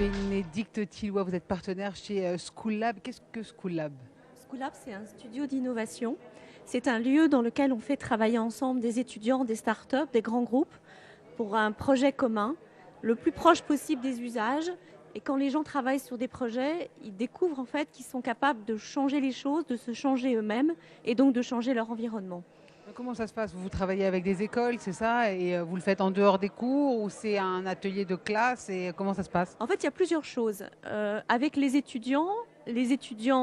Bénédicte Thillois, vous êtes partenaire chez School Lab. Qu'est-ce que School Lab? School Lab, c'est un studio d'innovation. C'est un lieu dans lequel on fait travailler ensemble des étudiants, des startups, des grands groupes pour un projet commun, le plus proche possible des usages. Et quand les gens travaillent sur des projets, ils découvrent en fait qu'ils sont capables de changer les choses, de se changer eux-mêmes et donc de changer leur environnement. Comment ça se passe? Vous travaillez avec des écoles, c'est ça? Et vous le faites en dehors des cours ou c'est un atelier de classe? Et comment ça se passe? En fait, il y a plusieurs choses. Avec les étudiants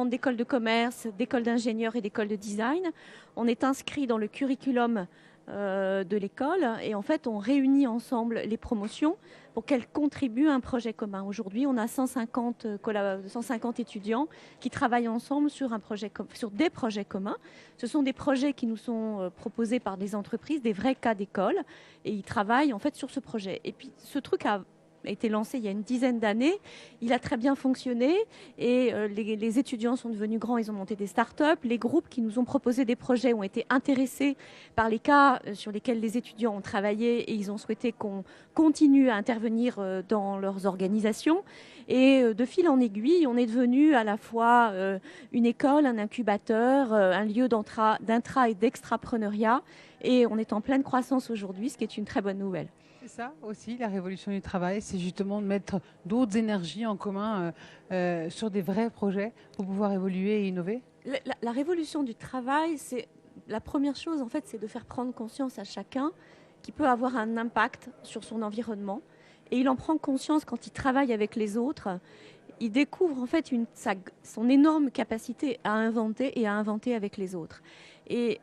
d'écoles de commerce, d'écoles d'ingénieurs et d'écoles de design, on est inscrit dans le curriculum de l'école et en fait, on réunit ensemble les promotions pour qu'elles contribuent à un projet commun. Aujourd'hui, on a 150 étudiants qui travaillent ensemble sur des projets communs. Ce sont des projets qui nous sont proposés par des entreprises, des vrais cas d'école, et ils travaillent en fait sur ce projet. Et puis, ce truc a été lancé il y a une dizaine d'années. Il a très bien fonctionné et les étudiants sont devenus grands, ils ont monté des startups. Les groupes qui nous ont proposé des projets ont été intéressés par les cas sur lesquels les étudiants ont travaillé et ils ont souhaité qu'on continue à intervenir dans leurs organisations. Et de fil en aiguille, on est devenu à la fois une école, un incubateur, un lieu d'intra et d'extrapreneuriat. Et on est en pleine croissance aujourd'hui, ce qui est une très bonne nouvelle. C'est ça aussi, la révolution du travail, c'est justement de mettre d'autres énergies en commun sur des vrais projets pour pouvoir évoluer et innover. La révolution du travail, c'est la première chose, en fait, c'est de faire prendre conscience à chacun qui peut avoir un impact sur son environnement. Et il en prend conscience quand il travaille avec les autres. Il découvre en fait son énorme capacité à inventer et à inventer avec les autres. Et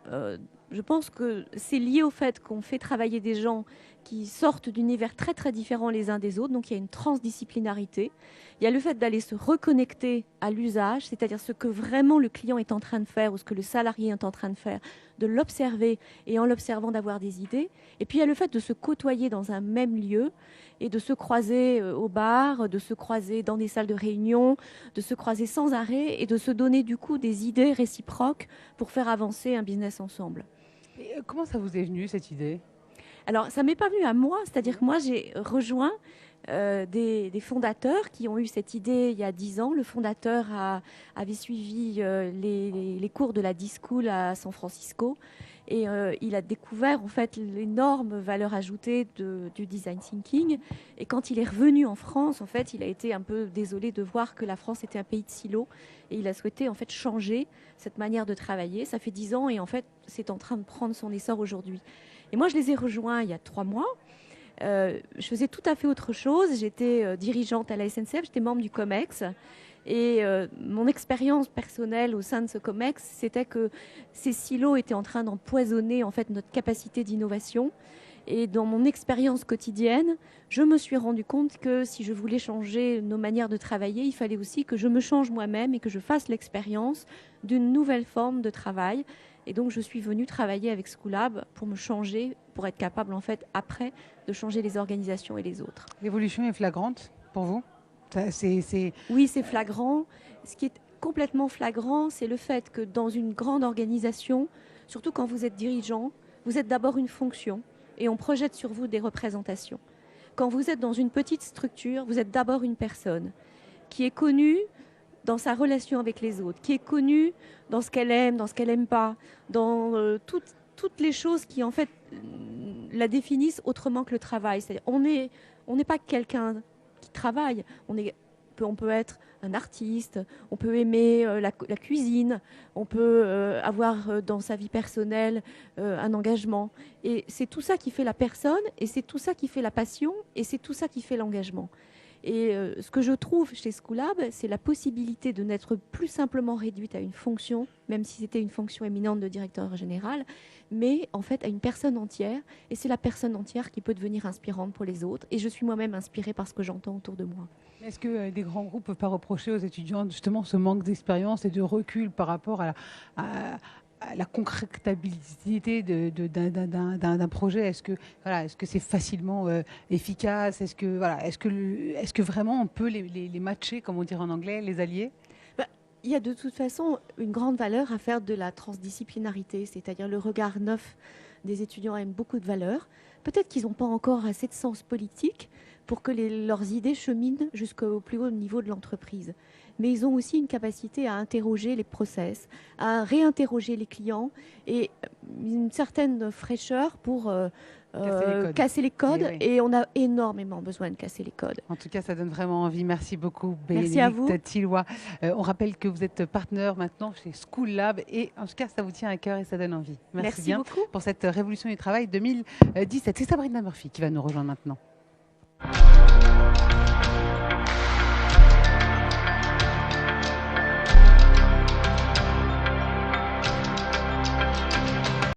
je pense que c'est lié au fait qu'on fait travailler des gens qui sortent d'univers très très différents les uns des autres. Donc il y a une transdisciplinarité. Il y a le fait d'aller se reconnecter à l'usage, c'est-à-dire ce que vraiment le client est en train de faire ou ce que le salarié est en train de faire, de l'observer et en l'observant d'avoir des idées. Et puis il y a le fait de se côtoyer dans un même lieu et de se croiser au bar, de se croiser dans des salles de réunion, de se croiser sans arrêt et de se donner du coup des idées réciproques pour faire avancer un business ensemble. Et comment ça vous est venu cette idée? Alors, ça m'est pas venu à moi, c'est-à-dire que moi, j'ai rejoint des fondateurs qui ont eu cette idée il y a 10 ans. Le fondateur avait suivi les cours de la D-School à San Francisco et il a découvert en fait l'énorme valeur ajoutée du design thinking. Et quand il est revenu en France, en fait, il a été un peu désolé de voir que la France était un pays de silos et il a souhaité en fait changer cette manière de travailler. Ça fait 10 ans et en fait, c'est en train de prendre son essor aujourd'hui. Et moi, je les ai rejoints il y a 3 mois. Je faisais tout à fait autre chose. J'étais dirigeante à la SNCF, j'étais membre du COMEX. Et mon expérience personnelle au sein de ce COMEX, c'était que ces silos étaient en train d'empoisonner en fait notre capacité d'innovation. Et dans mon expérience quotidienne, je me suis rendu compte que si je voulais changer nos manières de travailler, il fallait aussi que je me change moi-même et que je fasse l'expérience d'une nouvelle forme de travail. Et donc, je suis venue travailler avec School Lab pour me changer, pour être capable, en fait, après, de changer les organisations et les autres. L'évolution est flagrante pour vous? Oui, c'est flagrant. Ce qui est complètement flagrant, c'est le fait que dans une grande organisation, surtout quand vous êtes dirigeant, vous êtes d'abord une fonction et on projette sur vous des représentations. Quand vous êtes dans une petite structure, vous êtes d'abord une personne qui est connue dans sa relation avec les autres, qui est connue dans ce qu'elle aime pas, dans toutes les choses qui en fait la définissent autrement que le travail. C'est-à-dire, on n'est pas quelqu'un qui travaille, on peut être un artiste, on peut aimer la cuisine, on peut avoir dans sa vie personnelle un engagement. Et c'est tout ça qui fait la personne, et c'est tout ça qui fait la passion, et c'est tout ça qui fait l'engagement. Et ce que je trouve chez School Lab, c'est la possibilité de n'être plus simplement réduite à une fonction, même si c'était une fonction éminente de directeur général, mais en fait à une personne entière. Et c'est la personne entière qui peut devenir inspirante pour les autres. Et je suis moi-même inspirée par ce que j'entends autour de moi. Est-ce que les grands groupes ne peuvent pas reprocher aux étudiants justement ce manque d'expérience et de recul par rapport à la concrétabilité d'un projet? Est-ce que c'est facilement efficace? Est-ce que vraiment on peut les matcher, comme on dirait en anglais, les allier? Il y a de toute façon une grande valeur à faire de la transdisciplinarité, c'est-à-dire le regard neuf des étudiants a beaucoup de valeur. Peut-être qu'ils n'ont pas encore assez de sens politique pour que leurs idées cheminent jusqu'au plus haut niveau de l'entreprise. Mais ils ont aussi une capacité à interroger les process, à réinterroger les clients et une certaine fraîcheur pour casser les codes. Et on a énormément besoin de casser les codes. En tout cas, ça donne vraiment envie. Merci beaucoup, Merci à vous. Bénédicte Tilloy. On rappelle que vous êtes partenaire maintenant chez School Lab et en tout cas, ça vous tient à cœur et ça donne envie. Merci bien beaucoup pour cette révolution du travail 2017. C'est Sabrina Murphy qui va nous rejoindre maintenant.